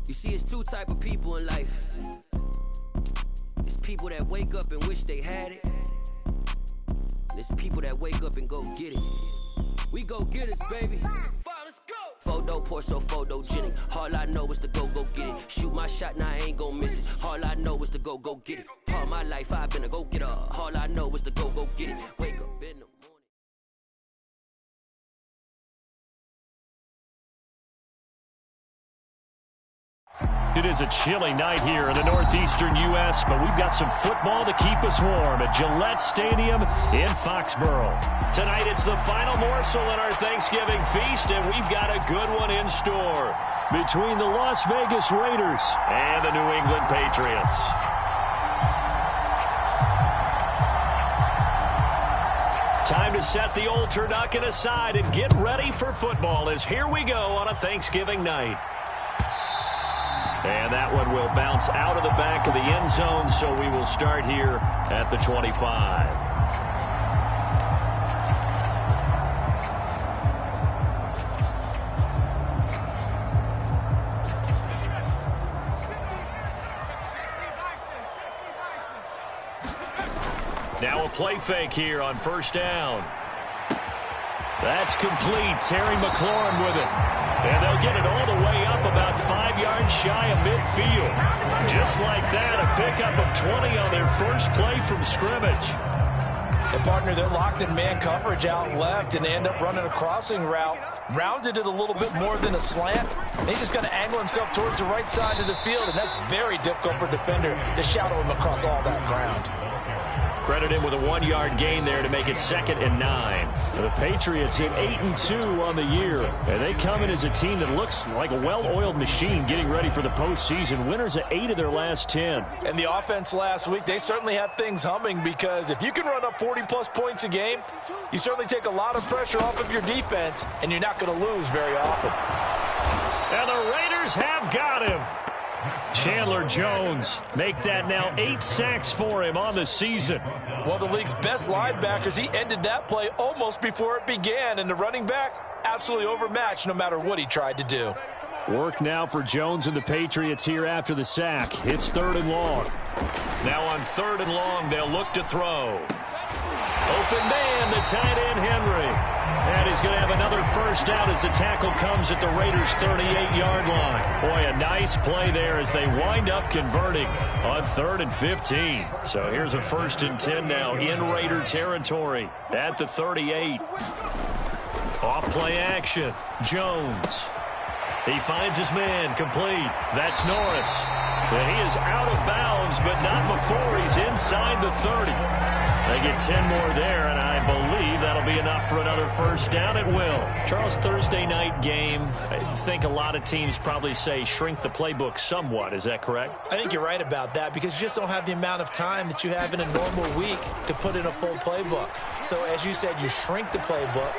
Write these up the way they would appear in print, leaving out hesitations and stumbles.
You see, it's two type of people in life. It's people that wake up and wish they had it. And it's people that wake up and go get it. We go get it, baby. Let's go. Photo, Porsche, photogenic. All I know is to go get it. Shoot my shot, now I ain't gon' miss it. All I know is to go get it. All my life I've been a go-getter. All I know is to go get it. Wake up in the It is a chilly night here in the northeastern U.S., but we've got some football to keep us warm at Gillette Stadium in Foxborough. Tonight it's the final morsel in our Thanksgiving feast, and we've got a good one in store between the Las Vegas Raiders and the New England Patriots. Time to set the old turducken aside and get ready for football, as here we go on a Thanksgiving night. And that one will bounce out of the back of the end zone, so we will start here at the 25. Now a play fake here on first down. That's complete. Terry McLaurin with it. And they'll get it all the way up about 5 yards shy of midfield. Just like that, a pickup of 20 on their first play from scrimmage. And partner, they're locked in man coverage out left, and they end up running a crossing route. Rounded it a little bit more than a slant. And he's just going to angle himself towards the right side of the field, and that's very difficult for a defender to shadow him across all that ground. Credit him with a 1-yard gain there to make it 2nd and 9. The Patriots hit 8-2 on the year, and they come in as a team that looks like a well-oiled machine getting ready for the postseason. Winners of 8 of their last 10. And the offense last week, they certainly have things humming, because if you can run up 40-plus points a game, you certainly take a lot of pressure off of your defense, and you're not going to lose very often. And the Raiders have got him. Chandler Jones make that now 8 sacks for him on the season. One of the league's best linebackers, he ended that play almost before it began, and the running back absolutely overmatched no matter what he tried to do. Work now for Jones and the Patriots here after the sack. It's 3rd and long. Now on 3rd and long, they'll look to throw. Open man, the tight end Henry. And he's going to have another first down as the tackle comes at the Raiders' 38-yard line. Boy, a nice play there as they wind up converting on 3rd and 15. So here's a 1st and 10 now in Raider territory at the 38. Off play action. Jones. He finds his man complete. That's Norris. And he is out of bounds, but not before he's inside the 30. They get 10 more there, and I believe that'll be enough for another first down. It will. Charles, Thursday night game, I think a lot of teams probably say shrink the playbook somewhat. Is that correct? I think you're right about that, because you just don't have the amount of time that you have in a normal week to put in a full playbook. So as you said, you shrink the playbook,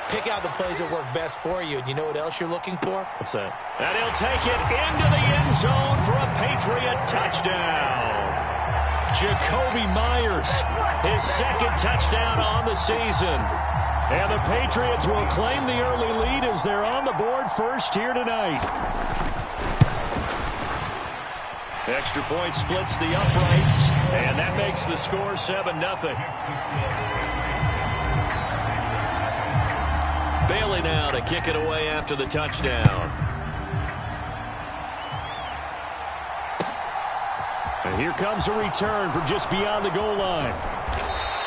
pick out the plays that work best for you. And you know what else you're looking for? What's that? And he'll take it into the end zone for a Patriot touchdown. Jacoby Myers, his 2nd touchdown on the season. And the Patriots will claim the early lead as they're on the board first here tonight. Extra point splits the uprights, and that makes the score 7-0. Bailey now to kick it away after the touchdown. And here comes a return from just beyond the goal line.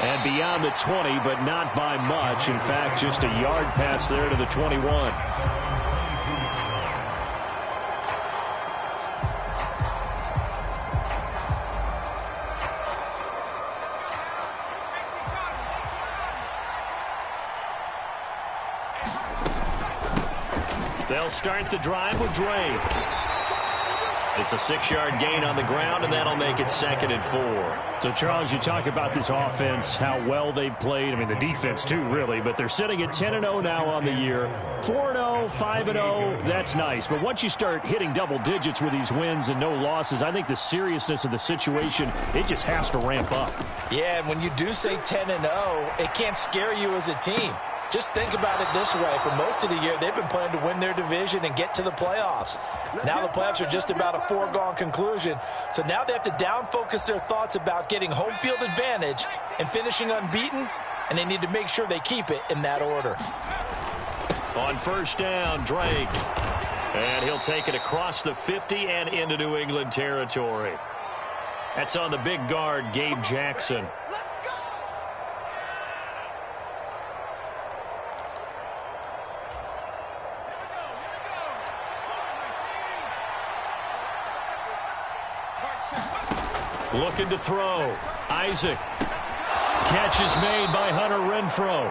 And beyond the 20, but not by much. In fact, just a yard pass there to the 21. They'll start the drive with Drake. It's a 6-yard gain on the ground, and that'll make it 2nd and 4. So, Charles, you talk about this offense, how well they've played. I mean, the defense, too, really. But they're sitting at 10-0 now on the year. 4-0, 5-0, that's nice. But once you start hitting double digits with these wins and no losses, I think the seriousness of the situation, it just has to ramp up. Yeah, and when you do say 10-0, it can't scare you as a team. Just think about it this way. For most of the year, they've been playing to win their division and get to the playoffs. Now the playoffs are just about a foregone conclusion. So now they have to down-focus their thoughts about getting home field advantage and finishing unbeaten, and they need to make sure they keep it in that order. On first down, Drake. And he'll take it across the 50 and into New England territory. That's on the big guard, Gabe Jackson. Looking to throw. Isaac. Catch is made by Hunter Renfrow.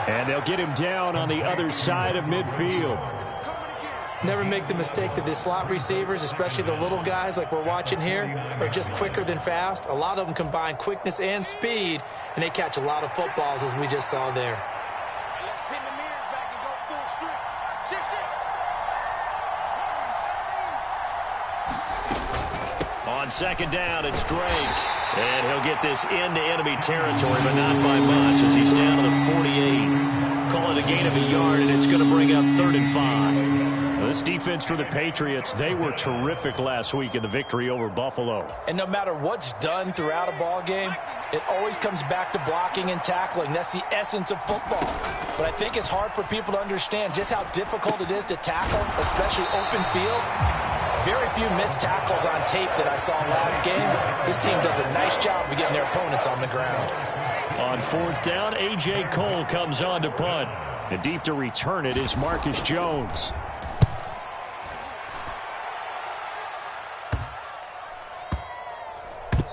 And they'll get him down on the other side of midfield. Never make the mistake that the slot receivers, especially the little guys like we're watching here, are just quicker than fast. A lot of them combine quickness and speed, and they catch a lot of footballs, as we just saw there. On second down, it's Drake. And he'll get this into enemy territory, but not by much as he's down to the 48. Call it a gain of a yard, and it's going to bring up 3rd and 5. Well, this defense for the Patriots, they were terrific last week in the victory over Buffalo. And no matter what's done throughout a ball game, it always comes back to blocking and tackling. That's the essence of football. But I think it's hard for people to understand just how difficult it is to tackle, especially open field. Very few missed tackles on tape that I saw last game. This team does a nice job of getting their opponents on the ground. On 4th down, A.J. Cole comes on to punt. And deep to return it is Marcus Jones.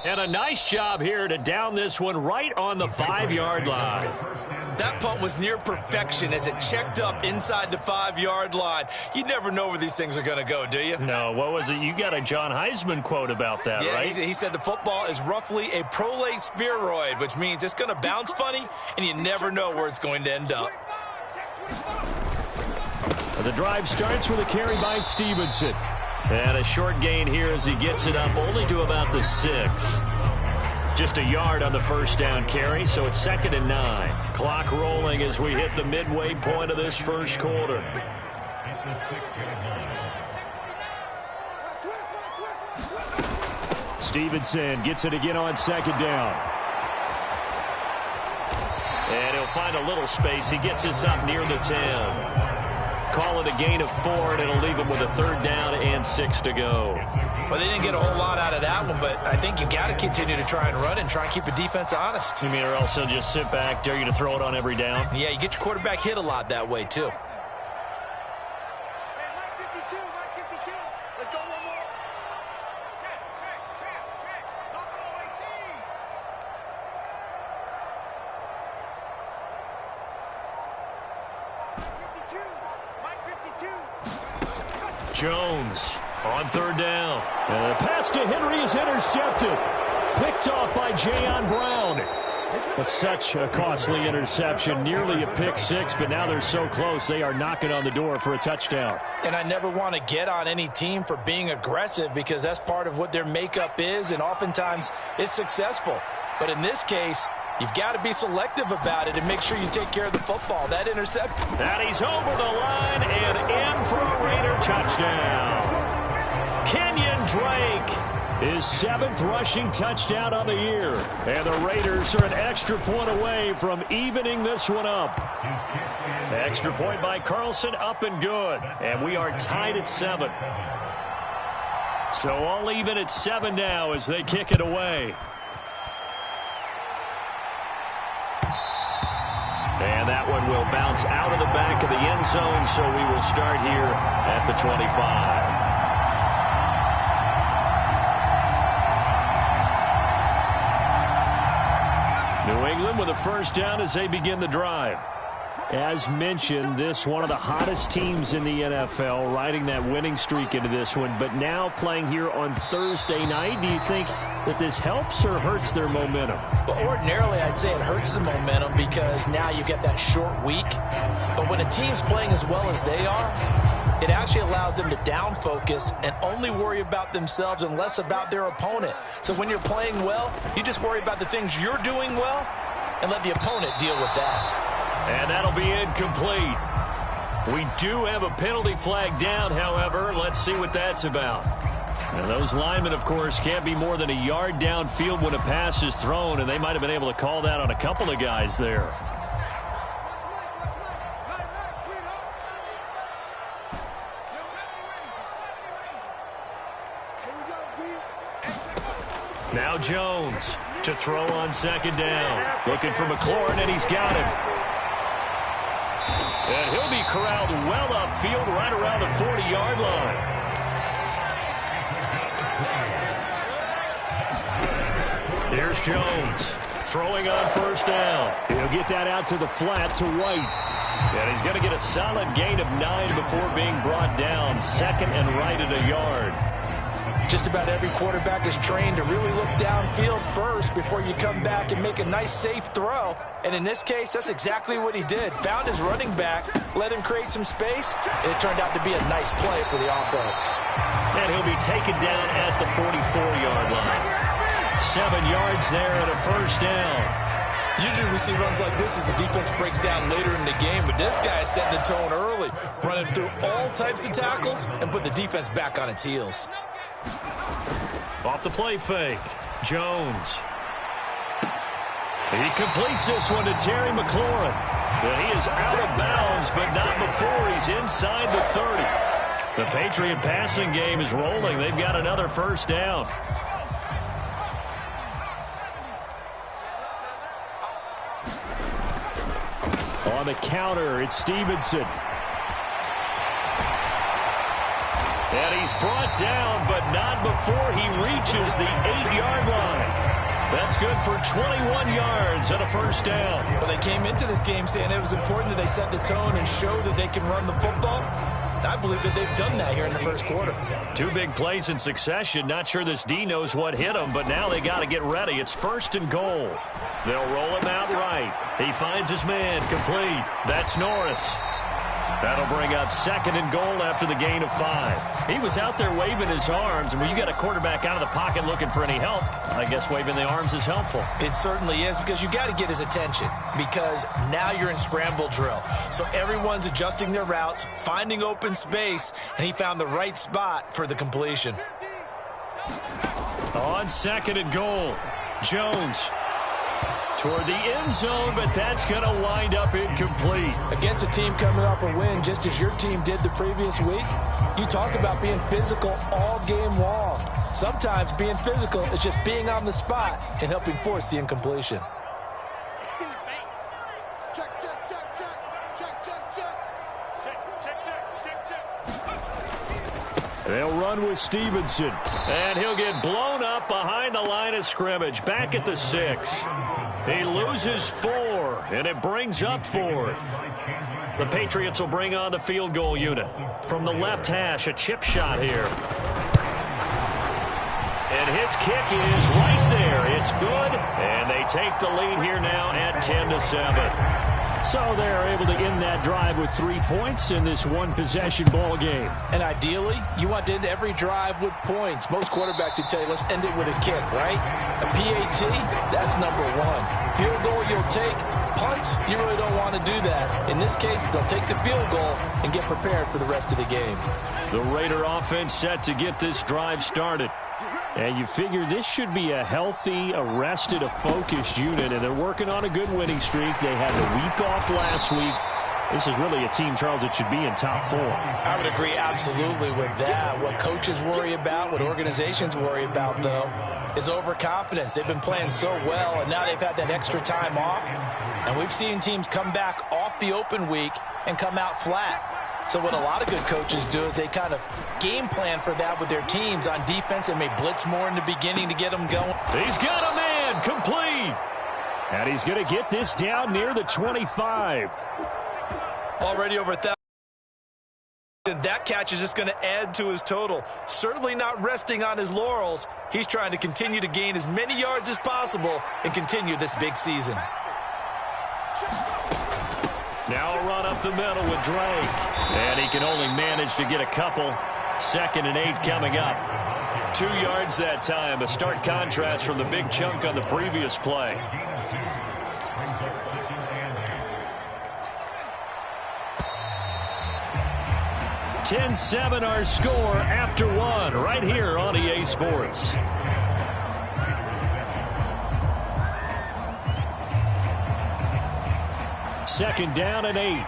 And a nice job here to down this one right on the 5-yard line. That punt was near perfection as it checked up inside the 5-yard line. You never know where these things are going to go, do you? No, what was it? You got a John Heisman quote about that, yeah, right? He said the football is roughly a prolate spheroid, which means it's going to bounce funny, and you never know where it's going to end up. The drive starts with a carry by Stevenson. And a short gain here as he gets it up only to about the 6. Just a yard on the first down carry, so it's 2nd and 9. Clock rolling as we hit the midway point of this first quarter. Stevenson gets it again on 2nd down. And he'll find a little space. He gets us up near the 10. Call it a gain of 4, and it'll leave him with a 3rd down and 6 to go. Well, they didn't get a whole lot out of that one, but I think you got to continue to try and run and try and keep the defense honest. You mean, or else they'll just sit back, dare you to throw it on every down? Yeah, you get your quarterback hit a lot that way, too. Let's go one more. Jones on 3rd down. And the pass to Henry is intercepted. Picked off by Jayon Brown. That's such a costly interception. Nearly a pick 6, but now they're so close they are knocking on the door for a touchdown. And I never want to get on any team for being aggressive because that's part of what their makeup is, and oftentimes it's successful. But in this case, you've got to be selective about it and make sure you take care of the football. That interception. And he's over the line and in for a Raider touchdown. Kenyon Drake. His 7th rushing touchdown on the year. And the Raiders are an extra point away from evening this one up. The extra point by Carlson, up and good. And we are tied at 7. So all even at 7 now as they kick it away. And that one will bounce out of the back of the end zone, so we will start here at the 25. New England with a first down as they begin the drive. As mentioned, this one of the hottest teams in the NFL, riding that winning streak into this one, but now playing here on Thursday night. Do you think that this helps or hurts their momentum? Well, ordinarily, I'd say it hurts the momentum because now you get that short week. But when a team's playing as well as they are, it actually allows them to down focus and only worry about themselves and less about their opponent. So when you're playing well, you just worry about the things you're doing well and let the opponent deal with that. And that'll be incomplete. We do have a penalty flag down, however. Let's see what that's about. And those linemen, of course, can't be more than a yard downfield when a pass is thrown, and they might have been able to call that on a couple of guys there. Now Jones to throw on second down. Looking for McLaurin, and he's got him. And he'll be corralled well upfield right around the 40-yard line. Here's Jones throwing on first down. He'll get that out to the flat to White. And he's going to get a solid gain of 9 before being brought down. Second and right at a yard. Just about every quarterback is trained to really look downfield first before you come back and make a nice, safe throw. And in this case, that's exactly what he did. Found his running back, let him create some space, and it turned out to be a nice play for the offense. And he'll be taken down at the 44-yard line. 7 yards there and a first down. Usually we see runs like this as the defense breaks down later in the game, but this guy is setting the tone early, running through all types of tackles and put the defense back on its heels. Off the play fake, Jones. He completes this one to Terry McLaurin. And he is out of bounds, but not before he's inside the 30. The Patriot passing game is rolling. They've got another first down. On the counter, it's Stevenson. And he's brought down, but not before he reaches the 8-yard line. That's good for 21 yards and a first down. Well, they came into this game saying it was important that they set the tone and show that they can run the football. And I believe that they've done that here in the first quarter. 2 big plays in succession. Not sure this D knows what hit him, but now they got to get ready. It's first and goal. They'll roll him out right. He finds his man complete. That's Norris. That'll bring up second and goal after the gain of 5. He was out there waving his arms, and when you got a quarterback out of the pocket looking for any help, I guess waving the arms is helpful. It certainly is, because you got to get his attention, because now you're in scramble drill. So everyone's adjusting their routes, finding open space, and he found the right spot for the completion. On second and goal, Jones toward the end zone, but that's going to wind up incomplete. Against a team coming off a win, just as your team did the previous week, you talk about being physical all game long. Sometimes being physical is just being on the spot and helping force the incompletion. They'll run with Stevenson, and he'll get blown up behind the line of scrimmage, back at the 6. He loses 4, and it brings up 4th. The Patriots will bring on the field goal unit. From the left hash, a chip shot here. And his kick is right there. It's good, and they take the lead here now at 10-7. So they're able to end that drive with 3 points in this one-possession ball game. And ideally, you want to end every drive with points. Most quarterbacks would tell you, let's end it with a kick, right? A PAT, that's number 1. Field goal you'll take. Punts, you really don't want to do that. In this case, they'll take the field goal and get prepared for the rest of the game. The Raider offense set to get this drive started. And you figure this should be a healthy, a focused unit, and they're working on a good winning streak. They had the week off last week. This is really a team, Charles, that should be in top 4. I would agree absolutely with that. What coaches worry about, what organizations worry about, though, is overconfidence. They've been playing so well, and now they've had that extra time off. And we've seen teams come back off the open week and come out flat. So what a lot of good coaches do is they kind of game plan for that with their teams on defense and may blitz more in the beginning to get them going. He's got a man complete. And he's going to get this down near the 25. Already over 1,000. That catch is just going to add to his total. Certainly not resting on his laurels. He's trying to continue to gain as many yards as possible and continue this big season. Now a run up the middle with Drake. And he can only manage to get a couple. 2nd and 8 coming up. 2 yards that time. A stark contrast from the big chunk on the previous play. 10-7 our score after 1 right here on EA Sports. Second down and 8.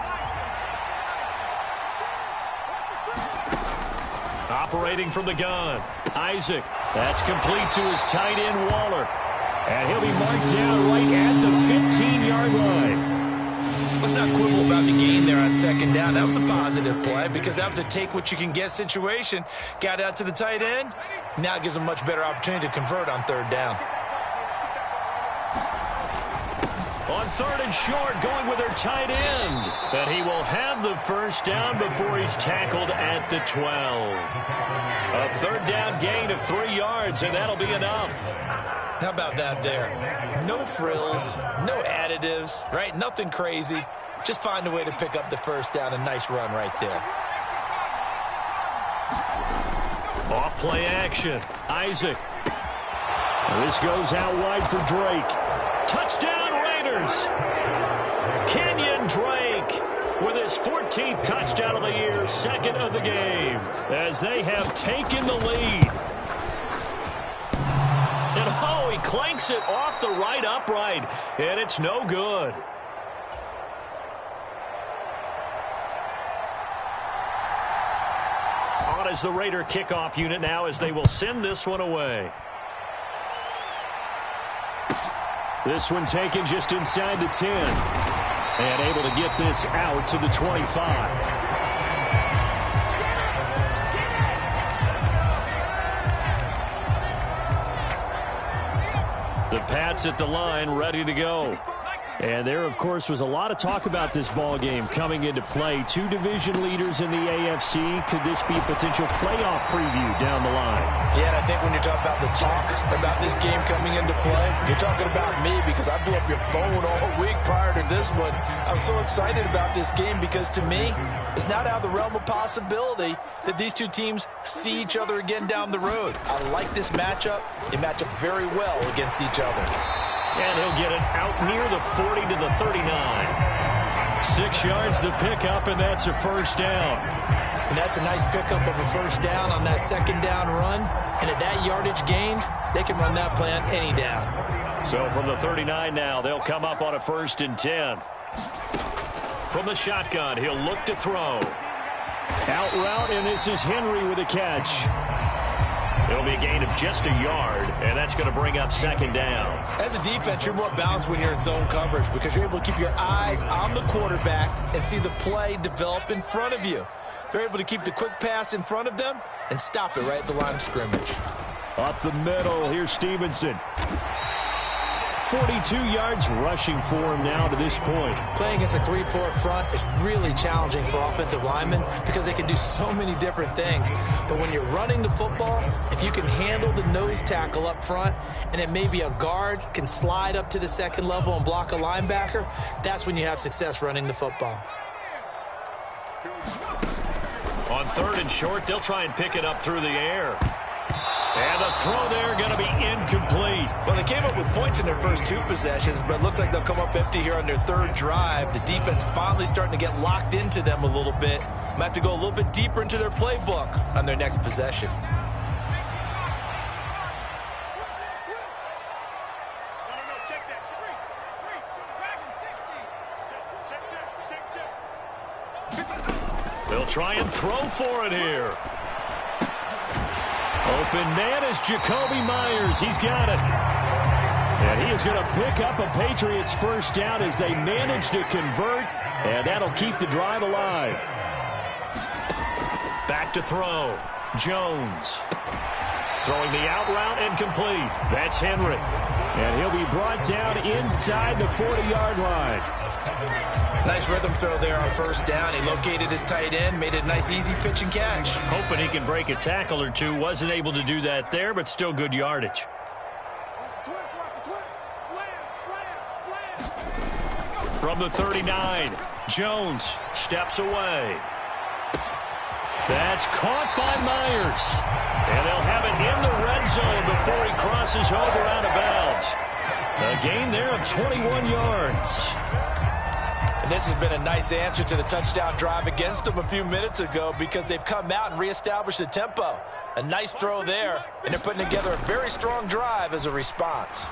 Operating from the gun. Isaac. That's complete to his tight end, Waller. And he'll be marked down right at the 15-yard line. Let's not quibble about the gain there on 2nd down. That was a positive play because that was a take-what-you-can-get situation. Got out to the tight end. Now it gives him a much better opportunity to convert on 3rd down. On 3rd and short, going with their tight end. But he will have the first down before he's tackled at the 12. A 3rd down gain of 3 yards, and that'll be enough. How about that there? No frills, no additives, right? Nothing crazy. Just find a way to pick up the first down. A nice run right there. Off play action. Isaac. This goes out wide for Drake. Touchdown Raiders. Kenyon Drake with his 14th touchdown of the year, 2nd of the game, as they have taken the lead. And oh, he clanks it off the right upright, and it's no good. On is the Raider kickoff unit now as they will send this one away. This one taken just inside the 10. And able to get this out to the 25. The Pats at the line, ready to go. And there, of course, was a lot of talk about this ball game coming into play. 2 division leaders in the AFC. Could this be a potential playoff preview down the line? Yeah, and I think when you're talking about the talk about this game coming into play, you're talking about me because I blew up your phone all week prior to this one. I'm so excited about this game because to me, it's not out of the realm of possibility that these 2 teams see each other again down the road. I like this matchup. They match up very well against each other. And he'll get it out near the 40 to the 39. 6 yards the pickup, and that's a first down. And that's a nice pickup of a first down on that 2nd down run. And at that yardage gained, they can run that play on any down. So from the 39 now, they'll come up on a 1st and 10. From the shotgun, he'll look to throw. Out route, and this is Henry with a catch. It'll be a gain of just a yard, and that's going to bring up 2nd down. As a defense, you're more balanced when you're in zone coverage because you're able to keep your eyes on the quarterback and see the play develop in front of you. They're able to keep the quick pass in front of them and stop it right at the line of scrimmage. Up the middle, here's Stevenson. 42 yards rushing for him now to this point. Playing against a 3-4 front is really challenging for offensive linemen because they can do so many different things. But when you're running the football, if you can handle the nose tackle up front and it may be a guard can slide up to the 2nd level and block a linebacker, that's when you have success running the football. On 3rd and short, they'll try and pick it up through the air. And the throw there going to be incomplete. Well, they came up with points in their first 2 possessions, but it looks like they'll come up empty here on their 3rd drive. The defense finally starting to get locked into them a little bit. Might have to go a little bit deeper into their playbook on their next possession. They'll try and throw for it here. Open man is Jacoby Myers. He's got it. And he is going to pick up a Patriots first down as they manage to convert. And that'll keep the drive alive. Back to throw. Jones. Throwing the out route and complete. That's Henry. And he'll be brought down inside the 40-yard line. Nice rhythm throw there on first down. He located his tight end, made it a nice easy pitch and catch. Hoping he can break a tackle or two. Wasn't able to do that there, but still good yardage. From the 39, Jones steps away. That's caught by Myers. And they'll have it in the red zone before he crosses over out of bounds. A gain there of 21 yards. And this has been a nice answer to the touchdown drive against them a few minutes ago because they've come out and reestablished the tempo. A nice throw there, and they're putting together a very strong drive as a response.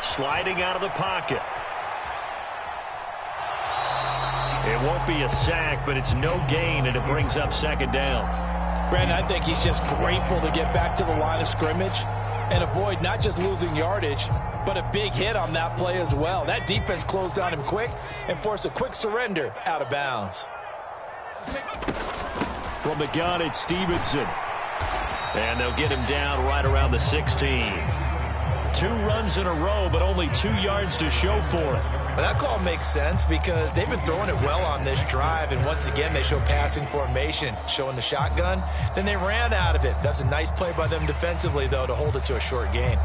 Sliding out of the pocket. It won't be a sack, but it's no gain, and it brings up second down. Brandon, I think he's just grateful to get back to the line of scrimmage and avoid not just losing yardage, but a big hit on that play as well. That defense closed on him quick and forced a quick surrender out of bounds. From the gun, it's Stevenson. And they'll get him down right around the 16. 2 runs in a row, but only 2 yards to show for it. But that call makes sense because they've been throwing it well on this drive, and once again they show passing formation, showing the shotgun. Then they ran out of it. That's a nice play by them defensively, though, to hold it to a short gain.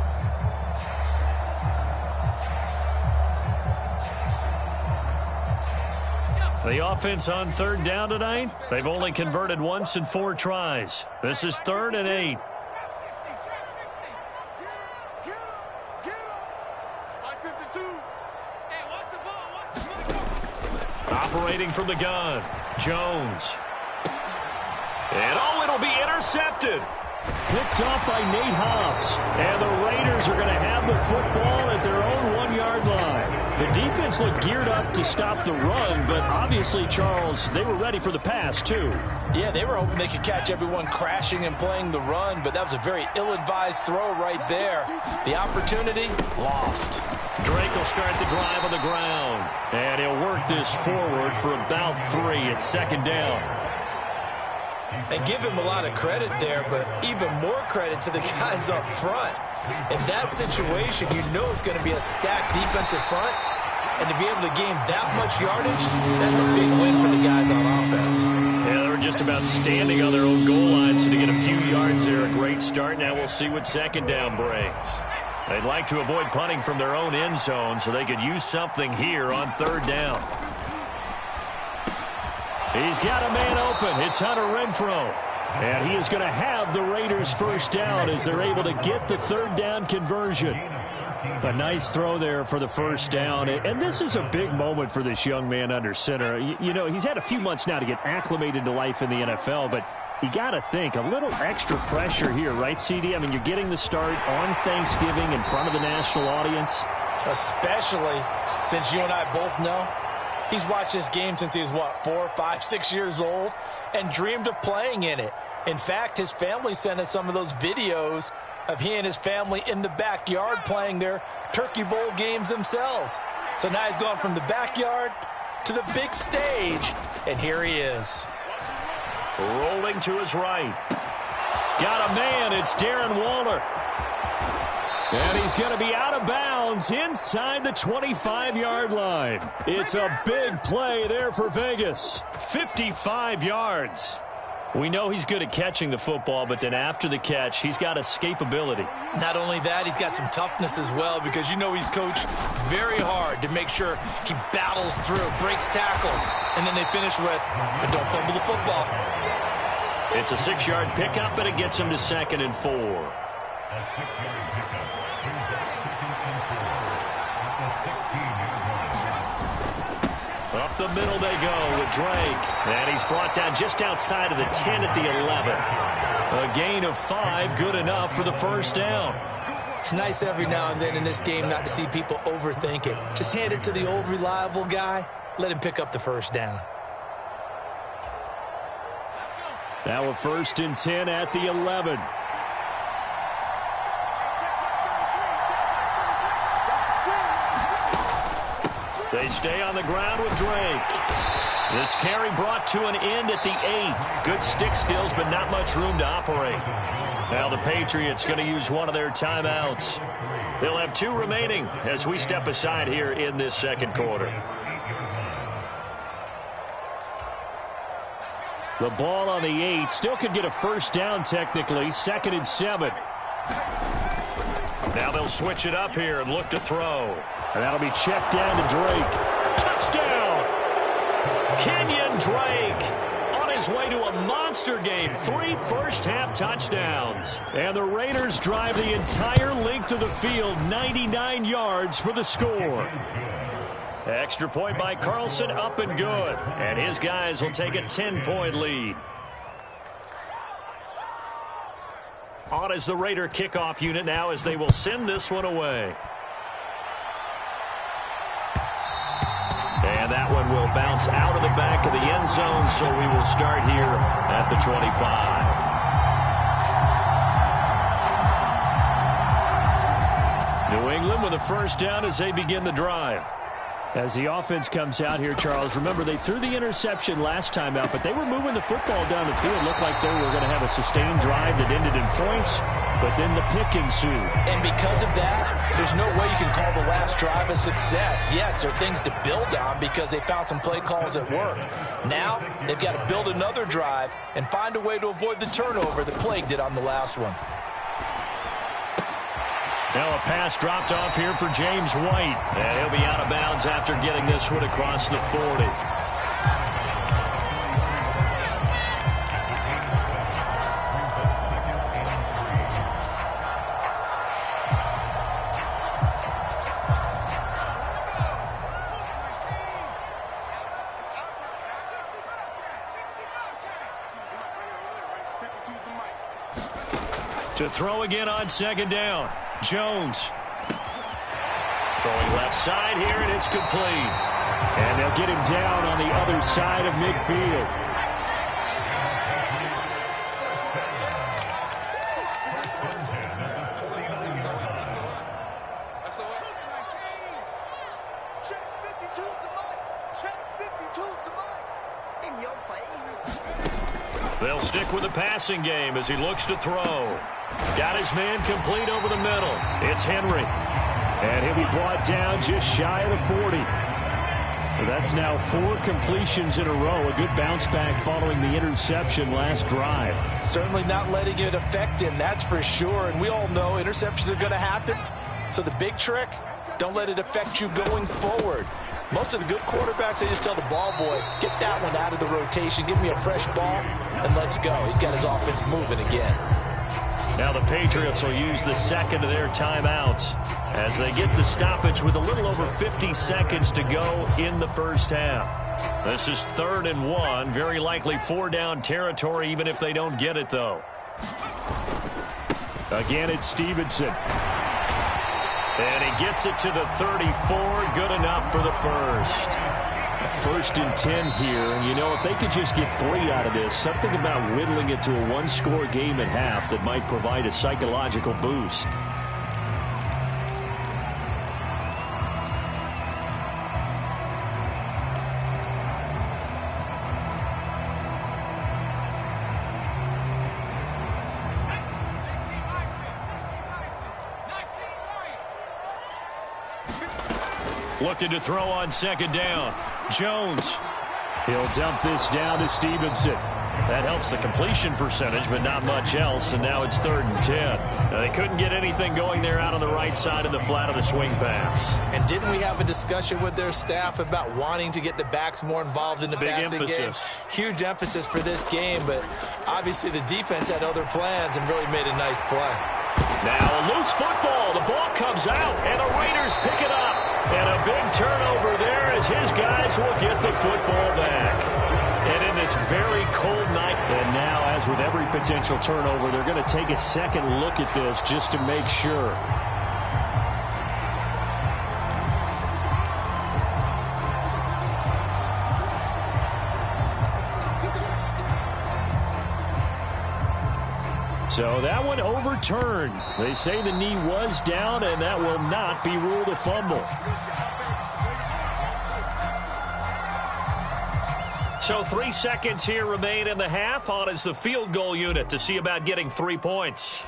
The offense on third down tonight, they've only converted once in 4 tries. This is 3rd and 8. Operating from the gun, Jones. And it'll be intercepted. Picked off by Nate Hobbs. And the Raiders are going to have the football at their own 1-yard line. The defense looked geared up to stop the run, but obviously, Charles, they were ready for the pass, too. Yeah, they were hoping they could catch everyone crashing and playing the run, but that was a very ill-advised throw right there. The opportunity, lost. Drake will start the drive on the ground, and he'll work this forward for about 3 at second down. And give him a lot of credit there, but even more credit to the guys up front. In that situation, you know it's going to be a stacked defensive front, and to be able to gain that much yardage, that's a big win for the guys on offense. Yeah, they were just about standing on their own goal line, so to get a few yards there, a great start. Now we'll see what second down brings. They'd like to avoid punting from their own end zone so they could use something here on third down. He's got a man open. It's Hunter Renfrow. And he is going to have the Raiders first down as they're able to get the third down conversion. A nice throw there for the first down. And this is a big moment for this young man under center. You know, he's had a few months now to get acclimated to life in the NFL, but you got to think, a little extra pressure here, right, CD? I mean, you're getting the start on Thanksgiving in front of the national audience. Especially since you and I both know he's watched this game since he was, 4, 5, 6 years old and dreamed of playing in it. In fact, his family sent us some of those videos of he and his family in the backyard playing their Turkey Bowl games themselves. So now he's gone from the backyard to the big stage, and here he is. Rolling to his right. Got a man. It's Darren Waller. And he's going to be out of bounds inside the 25-yard line. It's a big play there for Vegas. 55 yards. We know he's good at catching the football, but then after the catch, he's got escapability. Not only that, he's got some toughness as well because you know he's coached very hard to make sure he battles through, breaks tackles, and then they finish with, but don't fumble the football. It's a 6-yard pickup, but it gets him to 2nd and 4. Up the middle they go with Drake. And he's brought down just outside of the 10 at the 11. A gain of 5, good enough for the first down. It's nice every now and then in this game not to see people overthink it. Just hand it to the old reliable guy. Let him pick up the first down. Now a 1st and 10 at the 11. They stay on the ground with Drake. This carry brought to an end at the 8. Good stick skills, but not much room to operate. Now the Patriots going to use one of their timeouts. They'll have 2 remaining as we step aside here in this second quarter. The ball on the 8. Still could get a first down technically. 2nd and 7. Now they'll switch it up here and look to throw. And that'll be checked down to Drake. Touchdown! Kenyon Drake on his way to a monster game. 3 first-half touchdowns. And the Raiders drive the entire length of the field, 99 yards for the score. Extra point by Carlson, up and good. And his guys will take a 10-point lead. On as the Raider kickoff unit now as they will send this one away. And that one will bounce out of the back of the end zone, so we will start here at the 25. New England with a first down as they begin the drive. As the offense comes out here, Charles, remember they threw the interception last time out, but they were moving the football down the field. Looked like they were going to have a sustained drive that ended in points, but then the pick ensued. And because of that, there's no way you can call the last drive a success. Yes, there are things to build on because they found some play calls at work. Now, they've got to build another drive and find a way to avoid the turnover that plagued it on the last one. Now a pass dropped off here for James White. And he'll be out of bounds after getting this one across the 40. To throw again on 2nd down. Jones. Throwing left side here, and it's complete. And they'll get him down on the other side of midfield. They'll stick with the passing game as he looks to throw. Got his man complete over the middle. It's Henry. And he'll be brought down just shy of the 40. So that's now 4 completions in a row. A good bounce back following the interception last drive. Certainly not letting it affect him, that's for sure. And we all know interceptions are going to happen. So the big trick, don't let it affect you going forward. Most of the good quarterbacks, they just tell the ball boy, get that one out of the rotation, give me a fresh ball, and let's go. He's got his offense moving again. Now the Patriots will use the second of their timeouts as they get the stoppage with a little over 50 seconds to go in the first half. This is 3rd and 1, very likely 4-down territory even if they don't get it, though. Again, it's Stevenson. And he gets it to the 34, good enough for the first. 1st and 10 here, and you know, if they could just get 3 out of this, something about whittling it to a 1-score game at half that might provide a psychological boost. Looking to throw on 2nd down. Jones. He'll dump this down to Stevenson. That helps the completion percentage, but not much else, and now it's 3rd and 10. Now, they couldn't get anything going there out on the right side of the flat of the swing pass. And didn't we have a discussion with their staff about wanting to get the backs more involved in the passing game? Huge emphasis for this game, but obviously the defense had other plans and really made a nice play. Now a loose football. The ball comes out, and the Raiders pick it up. And a big turnover there as his guys will get the football back. And in this very cold night. And now, as with every potential turnover, they're going to take a second look at this just to make sure. So that one overturned. They say the knee was down, and that will not be ruled a fumble. So 3 seconds here remain in the half. On is the field goal unit to see about getting 3 points.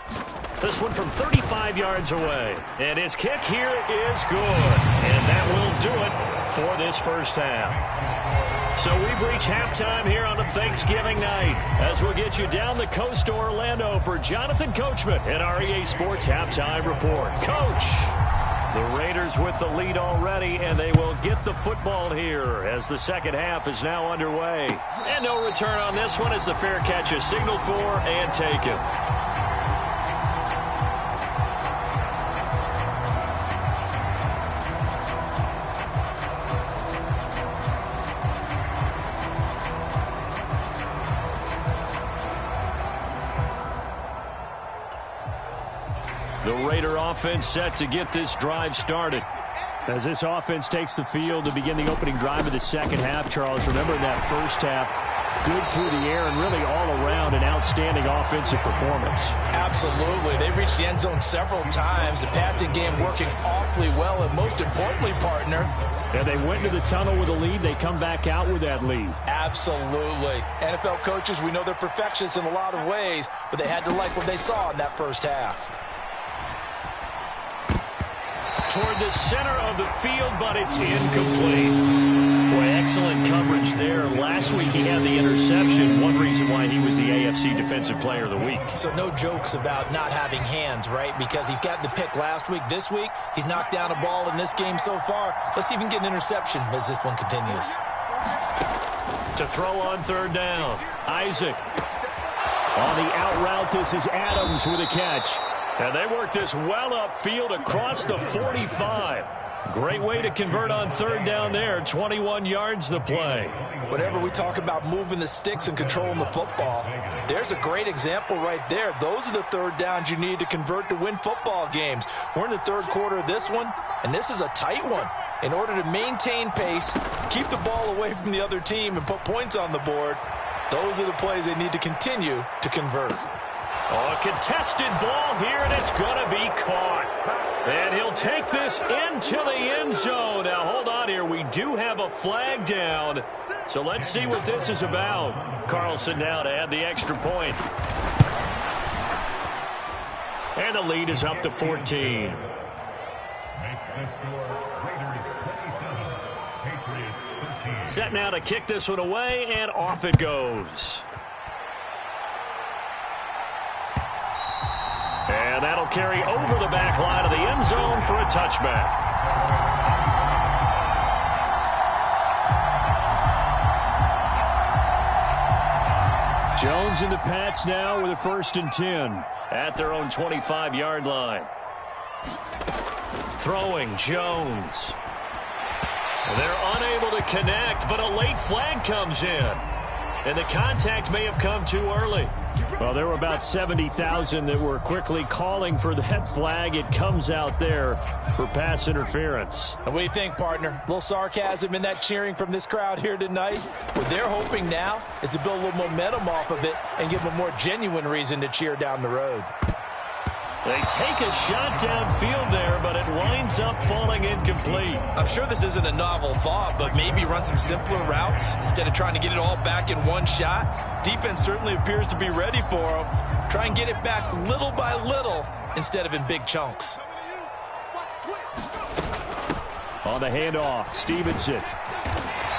This one from 35 yards away. And his kick here is good. And that will do it for this first half. So we've reached halftime here on a Thanksgiving night as we'll get you down the coast to Orlando for Jonathan Coachman and our EA Sports Halftime Report. Coach, the Raiders with the lead already, and they will get the football here as the second half is now underway. And no return on this one as the fair catch is signaled for and taken. The Raider offense set to get this drive started. As this offense takes the field to begin the opening drive of the second half, Charles, remember in that first half, good through the air and really all around an outstanding offensive performance. Absolutely. They reached the end zone several times. The passing game working awfully well, and most importantly, partner. And they went to the tunnel with a lead. They come back out with that lead. Absolutely. NFL coaches, we know they're perfectionists in a lot of ways, but they had to like what they saw in that first half. Toward the center of the field, but it's incomplete. Boy, excellent coverage there. Last week he had the interception. One reason why he was the AFC Defensive Player of the Week. So no jokes about not having hands, right? Because he got the pick last week. This week, he's knocked down a ball in this game so far. Let's see if he can get an interception as this one continues. To throw on third down, Isaac. On the out route, this is Adams with a catch. And they work this well upfield across the 45. Great way to convert on third down there. 21 yards the play. Whenever we talk about moving the sticks and controlling the football, there's a great example right there. Those are the third downs you need to convert to win football games. We're in the third quarter of this one, and this is a tight one. In order to maintain pace, keep the ball away from the other team, and put points on the board, those are the plays they need to continue to convert. Oh, a contested ball here, and it's going to be caught. And he'll take this into the end zone. Now, hold on here. We do have a flag down. So let's see what this is about. Carlson now to add the extra point. And the lead is up to 14. Set now to kick this one away, and off it goes. And that'll carry over the back line of the end zone for a touchback. Jones and the Pats now with a 1st and 10 at their own 25-yard line. Throwing Jones. They're unable to connect, but a late flag comes in. And the contact may have come too early. Well, there were about 70,000 that were quickly calling for that flag. It comes out there for pass interference. And what do you think, partner? A little sarcasm in that cheering from this crowd here tonight. What they're hoping now is to build a little momentum off of it and give them a more genuine reason to cheer down the road. They take a shot downfield there, but it winds up falling incomplete. I'm sure this isn't a novel thought, but maybe run some simpler routes instead of trying to get it all back in one shot. Defense certainly appears to be ready for them. Try and get it back little by little instead of in big chunks. On the handoff, Stevenson.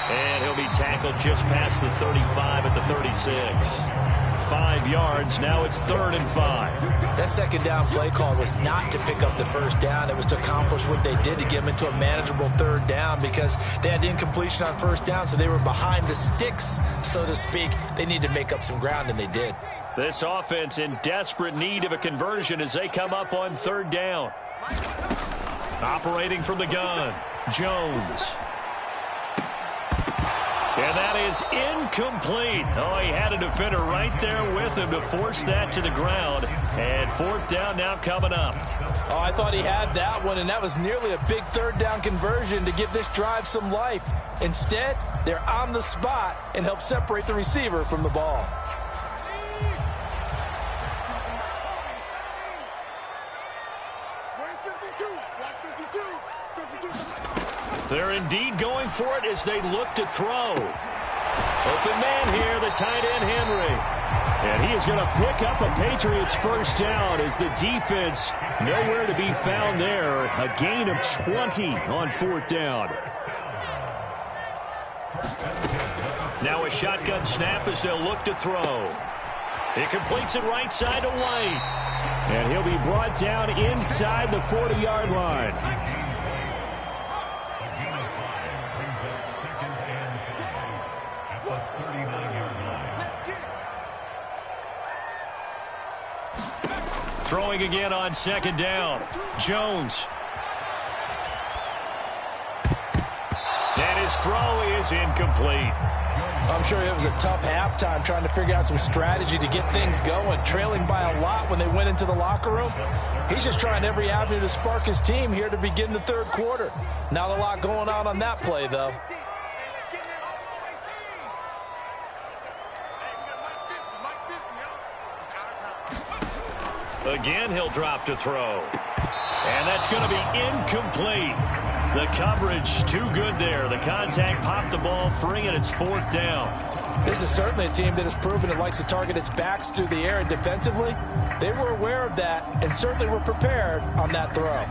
And he'll be tackled just past the 35 at the 36. 5 yards. Now it's 3rd and 5. That second down play call was not to pick up the first down. It was to accomplish what they did to get them into a manageable 3rd down because they had incompletion on 1st down, so they were behind the sticks, so to speak. They needed to make up some ground, and they did. This offense in desperate need of a conversion as they come up on 3rd down. Operating from the gun, Jones. And that is incomplete. Oh, he had a defender right there with him to force that to the ground. And 4th down now coming up. Oh, I thought he had that one, and that was nearly a big 3rd down conversion to give this drive some life. Instead, they're on the spot and help separate the receiver from the ball. They're indeed going for it as they look to throw. Open man here, the tight end, Henry. And he is going to pick up a Patriots first down as the defense nowhere to be found there. A gain of 20 on fourth down. Now a shotgun snap as they'll look to throw. He completes it right side to White. And he'll be brought down inside the 40-yard line. Throwing again on second down. Jones. And his throw is incomplete. I'm sure it was a tough halftime trying to figure out some strategy to get things going, trailing by a lot when they went into the locker room. He's just trying every avenue to spark his team here to begin the third quarter. Not a lot going on that play, though. Again, he'll drop to throw. And that's going to be incomplete. The coverage too good there. The contact popped the ball free, and it's fourth down. This is certainly a team that has proven it likes to target its backs through the air, and defensively, they were aware of that and certainly were prepared on that throw.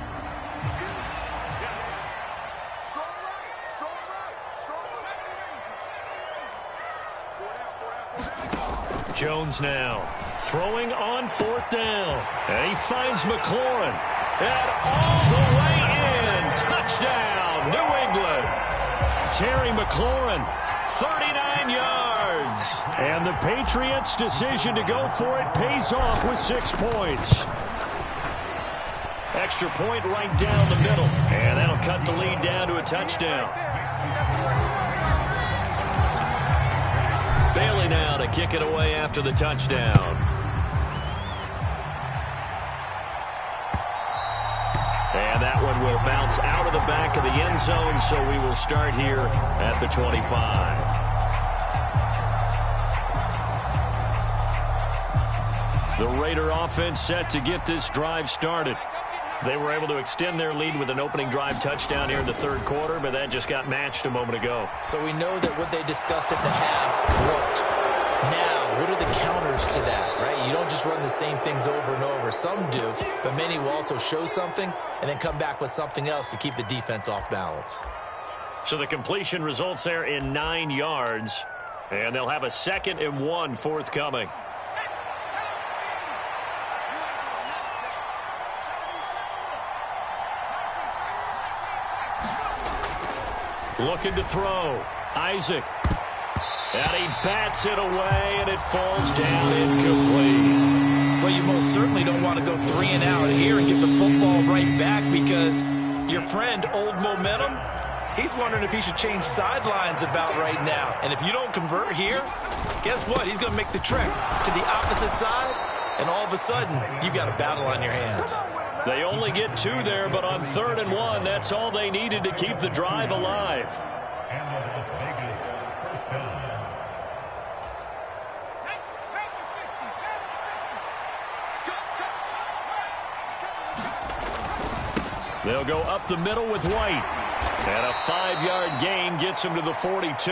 Jones now throwing on fourth down. And he finds McLaurin. And all the way in. Touchdown, New England. Terry McLaurin, 39 yards. And the Patriots' decision to go for it pays off with 6 points. Extra point right down the middle. And that'll cut the lead down to a touchdown. Bailey now to kick it away after the touchdown. And that one will bounce out of the back of the end zone, so we will start here at the 25. The Raider offense set to get this drive started. They were able to extend their lead with an opening drive touchdown here in the third quarter, but that just got matched a moment ago. So we know that what they discussed at the half worked. Now, what are the counters to that, right? You don't just run the same things over and over. Some do, but many will also show something and then come back with something else to keep the defense off balance. So the completion results there in 9 yards, and they'll have a 2nd and 1 forthcoming. Looking to throw. Isaac. And he bats it away, and it falls down incomplete. Well, you most certainly don't want to go 3 and out here and get the football right back because your friend, Old Momentum, he's wondering if he should change sidelines about right now. And if you don't convert here, guess what? He's going to make the trek to the opposite side, and all of a sudden, you've got a battle on your hands. They only get 2 there, but on 3rd and 1, that's all they needed to keep the drive alive. They'll go up the middle with White. And a 5-yard gain gets him to the 42.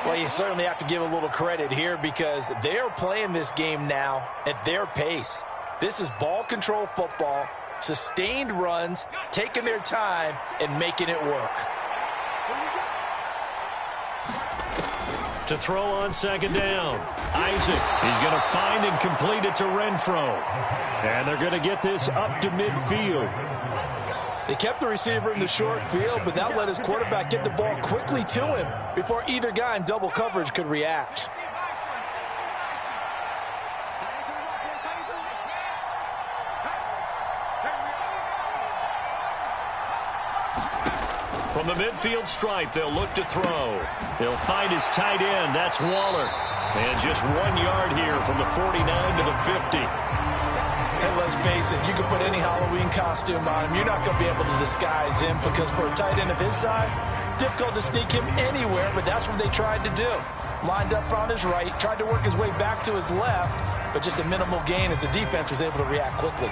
Well, you certainly have to give a little credit here because they're playing this game now at their pace. This is ball control football, sustained runs, taking their time, and making it work. To throw on 2nd down. Isaac, he's going to find and complete it to Renfro. And they're going to get this up to midfield. They kept the receiver in the short field, but that let his quarterback get the ball quickly to him before either guy in double coverage could react. From the midfield stripe, they'll look to throw. They'll find his tight end. That's Waller. And just 1 yard here from the 49 to the 50. And let's face it, you can put any Halloween costume on him. You're not going to be able to disguise him because for a tight end of his size, difficult to sneak him anywhere, but that's what they tried to do. Lined up on his right, tried to work his way back to his left, but just a minimal gain as the defense was able to react quickly.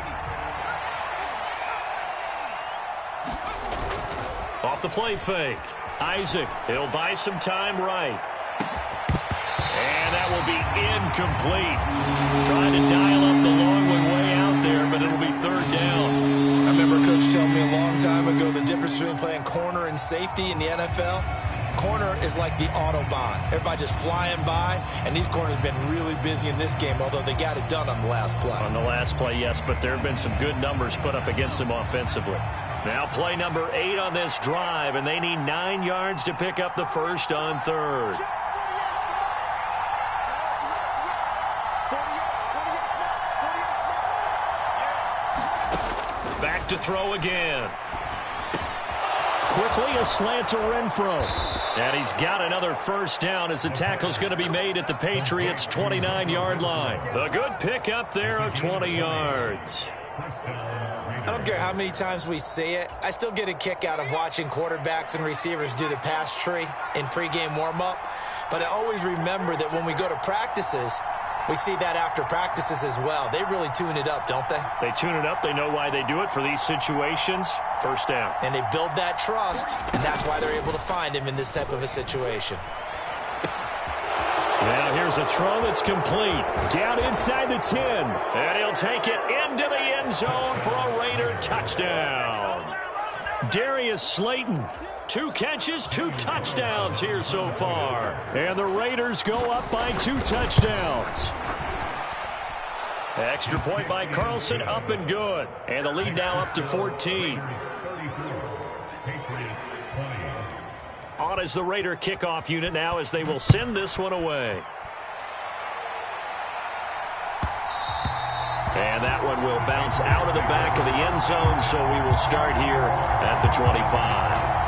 Off the play fake. Isaac, he'll buy some time right. And that will be incomplete. Trying to dial up the long way out there, but it'll be third down. I remember Coach telling me a long time ago the difference between playing corner and safety in the NFL. Corner is like the Autobahn. Everybody just flying by, and these corners have been really busy in this game, although they got it done on the last play. On the last play, yes, but there have been some good numbers put up against them offensively. Now play number 8 on this drive, and they need 9 yards to pick up the first on third. Back to throw again. Quickly a slant to Renfro. And he's got another first down as the tackle's going to be made at the Patriots' 29-yard line. A good pickup there of 20 yards. I don't care how many times we see it. I still get a kick out of watching quarterbacks and receivers do the pass tree in pregame warm-up. But I always remember that when we go to practices, we see that after practices as well. They really tune it up, don't they? They tune it up. They know why they do it for these situations. First down. And they build that trust, and that's why they're able to find him in this type of a situation. Now here's a throw that's complete. Down inside the 10. And he'll take it into the end zone for a Raider touchdown. Darius Slayton. 2 catches, 2 touchdowns here so far. And the Raiders go up by 2 touchdowns. Extra point by Carlson, up and good. And the lead now up to 14. On is the Raider kickoff unit now as they will send this one away. And that one will bounce out of the back of the end zone, so we will start here at the 25.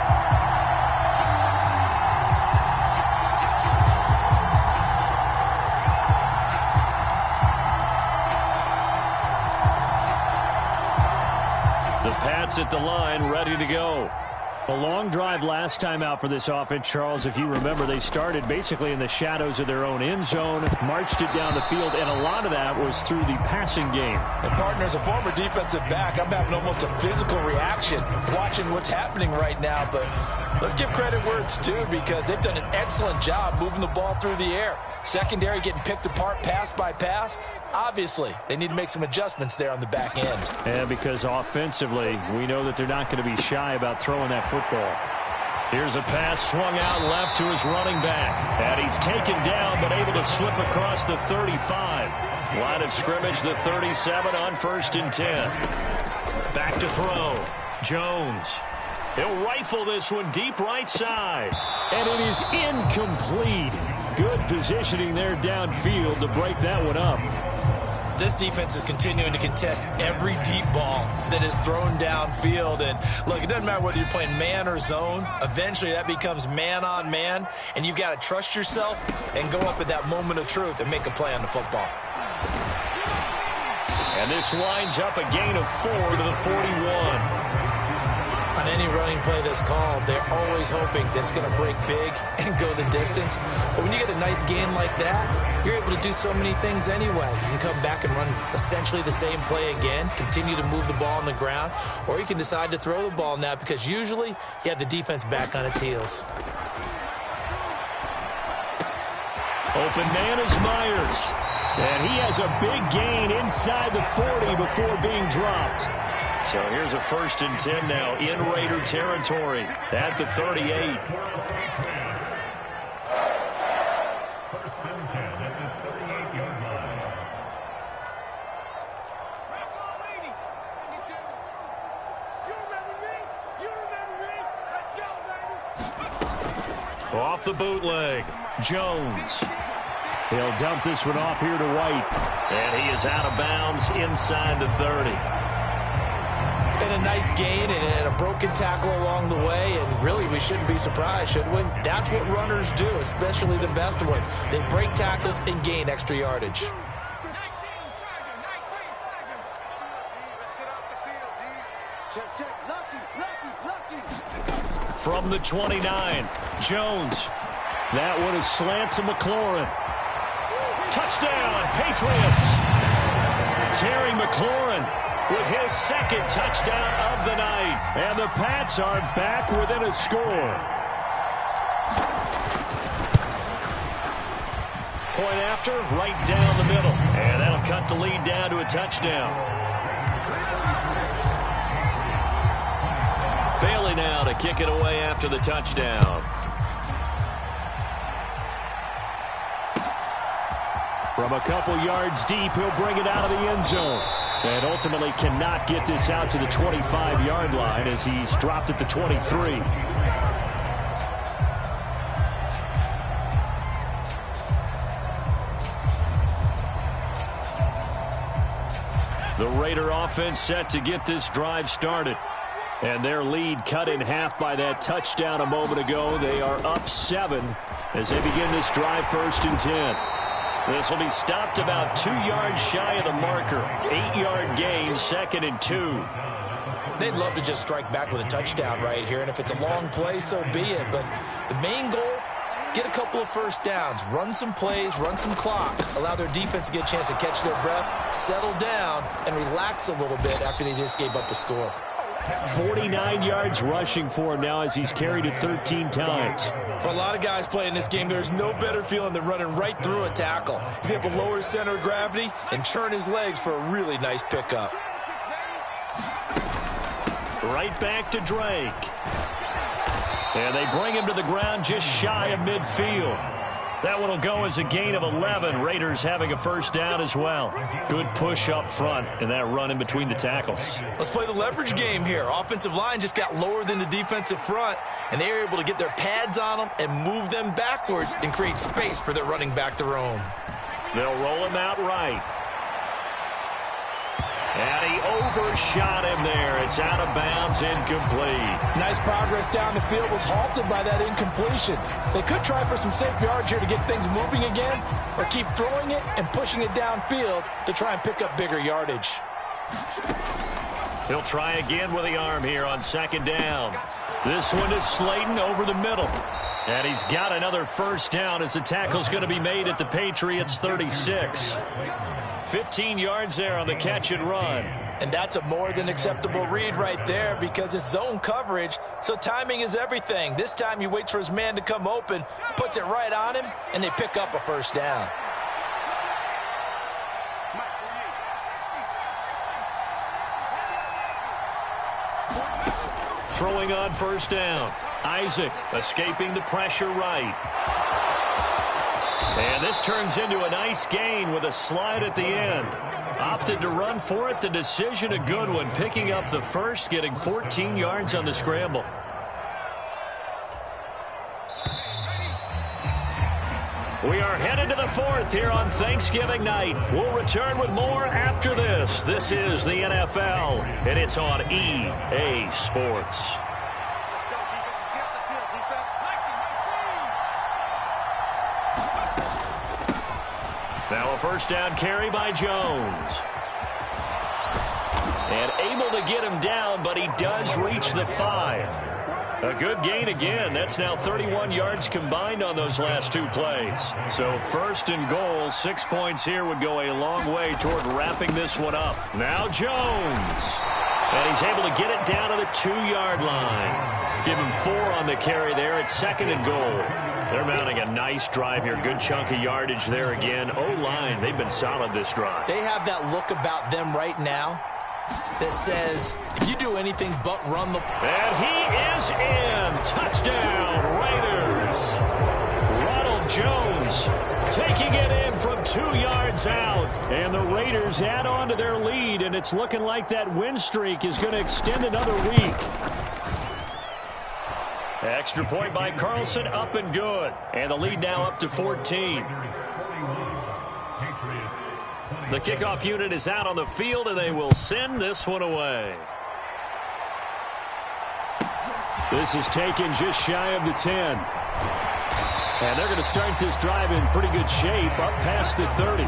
The Pats at the line, ready to go. A long drive last time out for this offense, Charles. If you remember, they started basically in the shadows of their own end zone, marched it down the field, and a lot of that was through the passing game. And partner, as a former defensive back, I'm having almost a physical reaction watching what's happening right now. But let's give credit where it's due, because they've done an excellent job moving the ball through the air. Secondary getting picked apart pass by pass. Obviously, they need to make some adjustments there on the back end. And because offensively, we know that they're not going to be shy about throwing that football. Here's a pass swung out left to his running back. And he's taken down, but able to slip across the 35. Line of scrimmage, the 37 on 1st and 10. Back to throw. Jones. He'll rifle this one deep right side. And it is incomplete. Good positioning there downfield to break that one up. This defense is continuing to contest every deep ball that is thrown downfield. And look, it doesn't matter whether you're playing man or zone. Eventually that becomes man on man, and you've got to trust yourself and go up at that moment of truth and make a play on the football. And this winds up a gain of 4 to the 41. On any running play that's called, they're always hoping that it's going to break big and go the distance. But when you get a nice gain like that, you're able to do so many things anyway. You can come back and run essentially the same play again, continue to move the ball on the ground, or you can decide to throw the ball now, because usually you have the defense back on its heels. Open man is Myers. And he has a big gain inside the 40 before being dropped. So here's a 1st and 10 now in Raider territory at the 38. Off the bootleg, Jones. He'll dump this one off here to White. And he is out of bounds inside the 30. And a nice gain and a broken tackle along the way, and really we shouldn't be surprised, should we? That's what runners do, especially the best ones. They break tackles and gain extra yardage. From the 29, Jones. That one is slant to McLaurin. Touchdown, Patriots. Terry McLaurin with his 2nd touchdown of the night. And the Pats are back within a score. point after, right down the middle. And that'll cut the lead down to a touchdown. Bailey now to kick it away after the touchdown. From a couple yards deep, he'll bring it out of the end zone. And ultimately cannot get this out to the 25-yard line as he's dropped at the 23. The Raider offense set to get this drive started. And their lead cut in half by that touchdown a moment ago. They are up 7 as they begin this drive 1st and 10. This will be stopped about 2 yards shy of the marker. 8-yard gain, 2nd and 2. They'd love to just strike back with a touchdown right here, and if it's a long play, so be it. But the main goal, get a couple of first downs, run some plays, run some clock, allow their defense to get a chance to catch their breath, settle down, and relax a little bit after they just gave up the score. 49 yards rushing for him now as he's carried it 13 times. For a lot of guys playing this game, there's no better feeling than running right through a tackle. He's able to lower his center of gravity and churn his legs for a really nice pickup. Right back to Drake. And they bring him to the ground just shy of midfield. That one will go as a gain of 11. Raiders having a first down as well. Good push up front and that run in between the tackles. Let's play the leverage game here. Offensive line just got lower than the defensive front, and they were able to get their pads on them and move them backwards and create space for their running back to roam. They'll roll him out right. And he overshot him there. It's out of bounds, incomplete. Nice progress down the field, was halted by that incompletion. They could try for some safe yards here to get things moving again, or keep throwing it and pushing it downfield to try and pick up bigger yardage. He'll try again with the arm here on 2nd down. This one is Slayton over the middle. And he's got another first down as the tackle's going to be made at the Patriots 36. 15 yards there on the catch and run. And that's a more than acceptable read right there because it's zone coverage, so timing is everything. This time he waits for his man to come open, puts it right on him, and they pick up a first down. Throwing on first down. Isaac escaping the pressure right. And this turns into a nice gain with a slide at the end. Opted to run for it. The decision a good one. Picking up the first, getting 14 yards on the scramble. We are headed to the 4th here on Thanksgiving night. We'll return with more after this. This is the NFL, and it's on EA Sports. Now a first down carry by Jones. And able to get him down, but he does reach the 5. A good gain again. That's now 31 yards combined on those last 2 plays. So 1st and goal, 6 points here would go a long way toward wrapping this one up. Now Jones. And he's able to get it down to the 2-yard line. Give him 4 on the carry there at 2nd and goal. They're mounting a nice drive here. Good chunk of yardage there again. O-line, they've been solid this drive. They have that look about them right now that says, if you do anything but run the... And he is in. Touchdown, Raiders. Ronald Jones taking it in from 2 yards out. And the Raiders add on to their lead, and it's looking like that win streak is going to extend another week. Extra point by Carlson, up and good. And the lead now up to 14. The kickoff unit is out on the field, and they will send this one away. This is taken just shy of the 10. And they're going to start this drive in pretty good shape, up past the 30.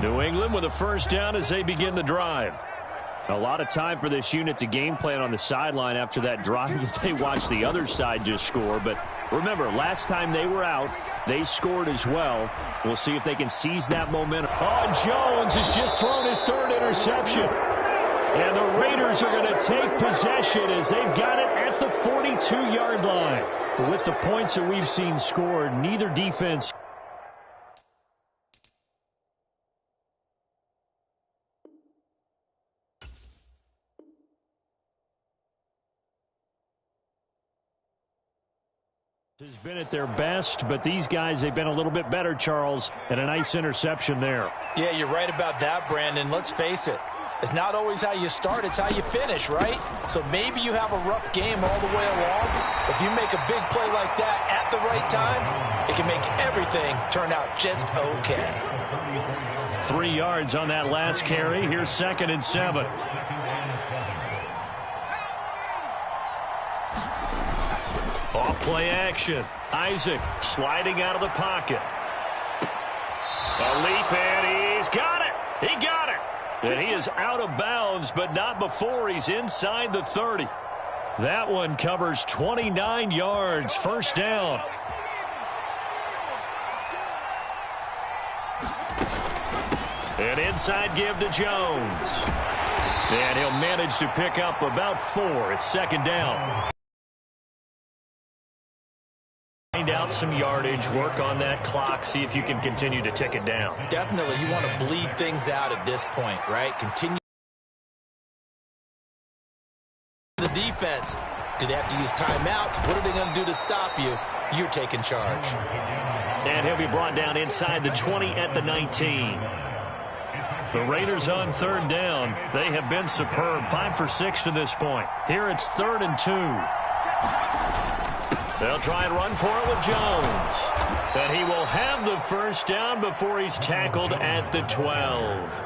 New England with a first down as they begin the drive. A lot of time for this unit to game plan on the sideline after that drive that they watched the other side just score. But remember, last time they were out, they scored as well. We'll see if they can seize that momentum. Oh, Jones has just thrown his 3rd interception. And the Raiders are going to take possession as they've got it at the 42-yard line. But with the points that we've seen scored, neither defense has been at their best, but these guys, they've been a little bit better, Charles, and a nice interception there. Yeah, you're right about that, Brandon. Let's face it. It's not always how you start, it's how you finish, right? So maybe you have a rough game all the way along. If you make a big play like that at the right time, it can make everything turn out just okay. 3 yards on that last carry. Here's 2nd and 7. Off play action. Isaac sliding out of the pocket. A leap, and he's got it. He got it. And he is out of bounds, but not before he's inside the 30. That one covers 29 yards. First down. An inside give to Jones. And he'll manage to pick up about 4. It's 2nd down. Find out some yardage, work on that clock, see if you can continue to tick it down. Definitely, you want to bleed things out at this point, right? Continue the defense. Do they have to use timeouts? What are they going to do to stop you? You're taking charge. And he'll be brought down inside the 20 at the 19. The Raiders on 3rd down. They have been superb. 5 for 6 to this point. Here it's 3rd and 2. They'll try and run for it with Jones. And he will have the first down before he's tackled at the 12.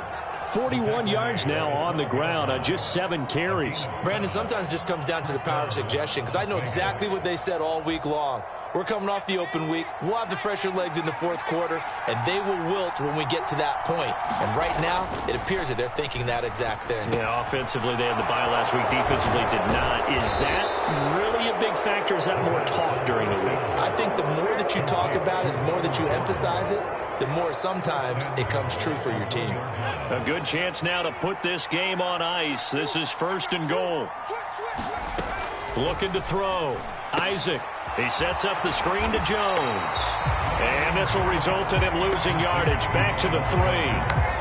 41 yards now on the ground on just 7 carries. Brandon, sometimes it just comes down to the power of suggestion, because I know exactly what they said all week long. We're coming off the open week. We'll have the fresher legs in the 4th quarter, and they will wilt when we get to that point. And right now, it appears that they're thinking that exact thing. Yeah, offensively, they had the bye last week. Defensively, did not. Is that really a big factor? Is that more talk during the week? I think the more that you talk about it, the more that you emphasize it, the more sometimes it comes true for your team. A good chance now to put this game on ice. This is 1st and goal. Looking to throw. Isaac. He sets up the screen to Jones. And this will result in him losing yardage. Back to the 3.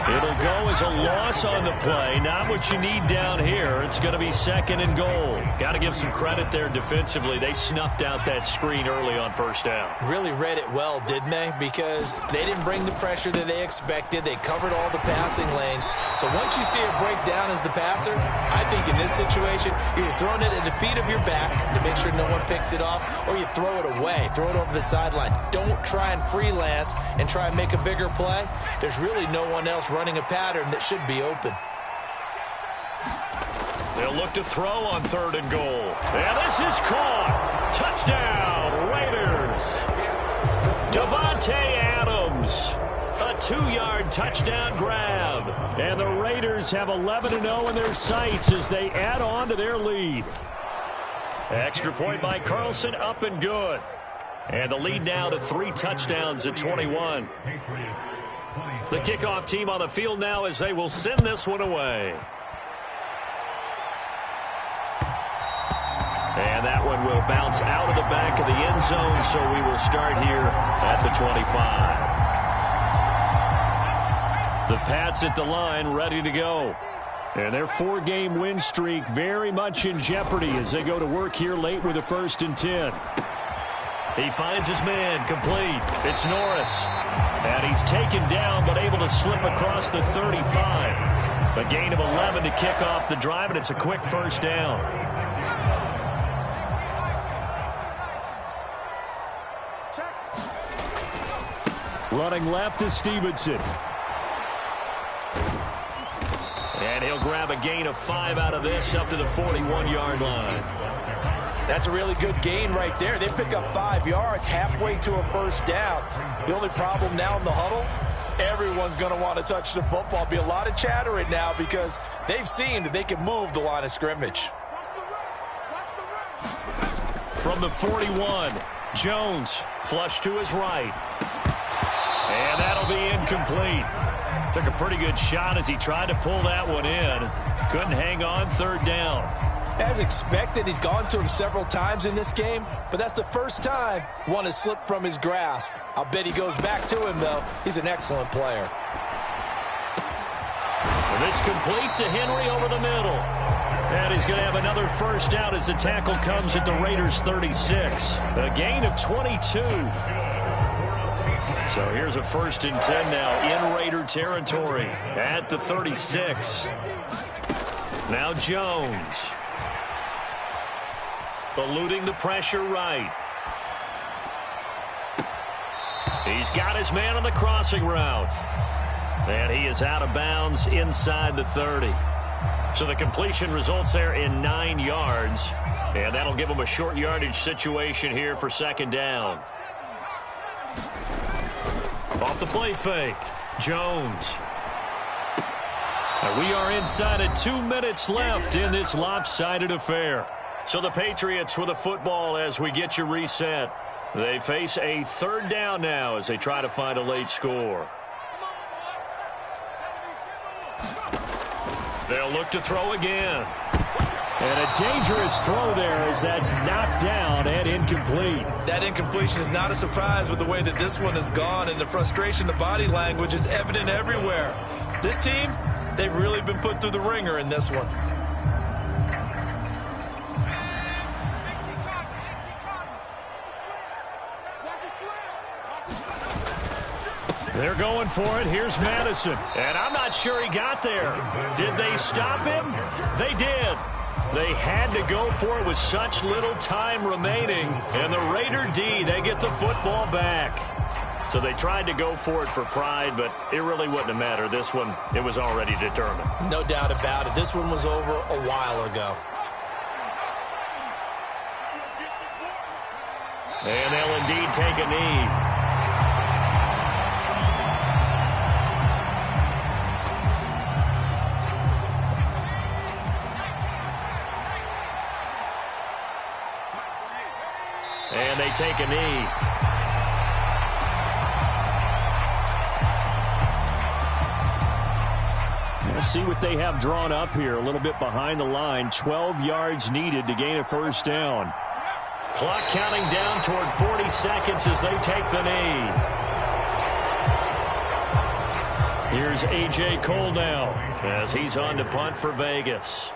It'll go as a loss on the play. Not what you need down here. It's going to be 2nd and goal. Got to give some credit there defensively. They snuffed out that screen early on 1st down. Really read it well, didn't they? Because they didn't bring the pressure that they expected. They covered all the passing lanes. So once you see it break down as the passer, I think in this situation, you're throwing it at the feet of your back to make sure no one picks it off, or you throw it away, throw it over the sideline. Don't try and freelance and try and make a bigger play. There's really no one else running a pattern that should be open. They'll look to throw on 3rd and goal. And this is caught. Touchdown, Raiders. Davante Adams. A 2-yard touchdown grab. And the Raiders have 11-0 in their sights as they add on to their lead. Extra point by Carlson, up and good. And the lead now to 3 touchdowns at 21. The kickoff team on the field now as they will send this one away. And that one will bounce out of the back of the end zone, so we will start here at the 25. The Pats at the line, ready to go. And their 4-game win streak very much in jeopardy as they go to work here late with a 1st and 10. He finds his man, complete. It's Norris. And he's taken down, but able to slip across the 35. A gain of 11 to kick off the drive, and it's a quick 1st down. Running left is Stevenson. And he'll grab a gain of 5 out of this up to the 41-yard line. That's a really good gain right there. They pick up 5 yards halfway to a 1st down. The only problem now in the huddle, everyone's going to want to touch the football. Be a lot of chattering now because they've seen that they can move the line of scrimmage. From the 41, Jones flush to his right. And that'll that'll be incomplete. Took a pretty good shot as he tried to pull that one in. Couldn't hang on third down. As expected, he's gone to him several times in this game, but that's the first time one has slipped from his grasp. I'll bet he goes back to him, though. He's an excellent player. And this complete to Henry over the middle. And he's going to have another first down as the tackle comes at the Raiders' 36. A gain of 22. So here's a 1st and 10 now in Raider territory at the 36. Now Jones. Eluding the pressure right. He's got his man on the crossing route. And he is out of bounds inside the 30. So the completion results there in 9 yards. And that'll give him a short yardage situation here for 2nd down. Off the play fake. Jones. And we are inside of 2 minutes left in this lopsided affair. So the Patriots with a football as we get you reset. They face a 3rd down now as they try to find a late score. They'll look to throw again. And a dangerous throw there as that's knocked down and incomplete. That incompletion is not a surprise with the way that this one has gone, and the frustration, the body language is evident everywhere. This team, they've really been put through the ringer in this one. They're going for it. Here's Madison. And I'm not sure he got there. Did they stop him? They did. They had to go for it with such little time remaining. And the Raider D, they get the football back. So they tried to go for it for pride, but it really wouldn't have mattered. This one, it was already determined. No doubt about it. This one was over a while ago. And they'll indeed take a knee. And they take a knee. We'll see what they have drawn up here. A little bit behind the line. 12 yards needed to gain a 1st down. Clock counting down toward 40 seconds as they take the knee. Here's A.J. Cole now as he's on to punt for Vegas.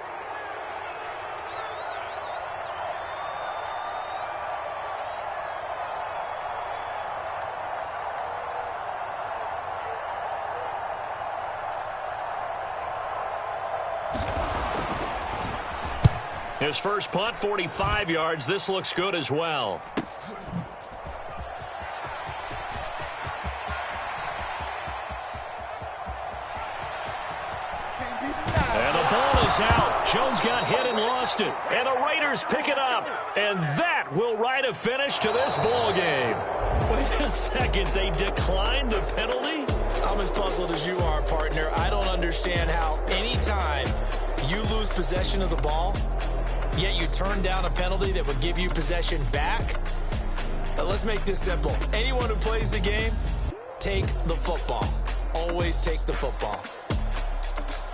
His first punt, 45 yards. This looks good as well. And the ball is out. Jones got hit and lost it. And the Raiders pick it up. And that will write a finish to this ball game. Wait a second. They declined the penalty? I'm as puzzled as you are, partner. I don't understand how any time you lose possession of the ball, yet you turn down a penalty that would give you possession back. Let's make this simple. Anyone who plays the game, take the football. Always take the football.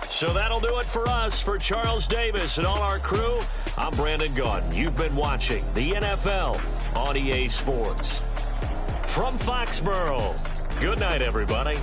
So that'll do it for us. For Charles Davis and all our crew, I'm Brandon Gaudin. You've been watching the NFL on EA Sports. From Foxborough, good night, everybody.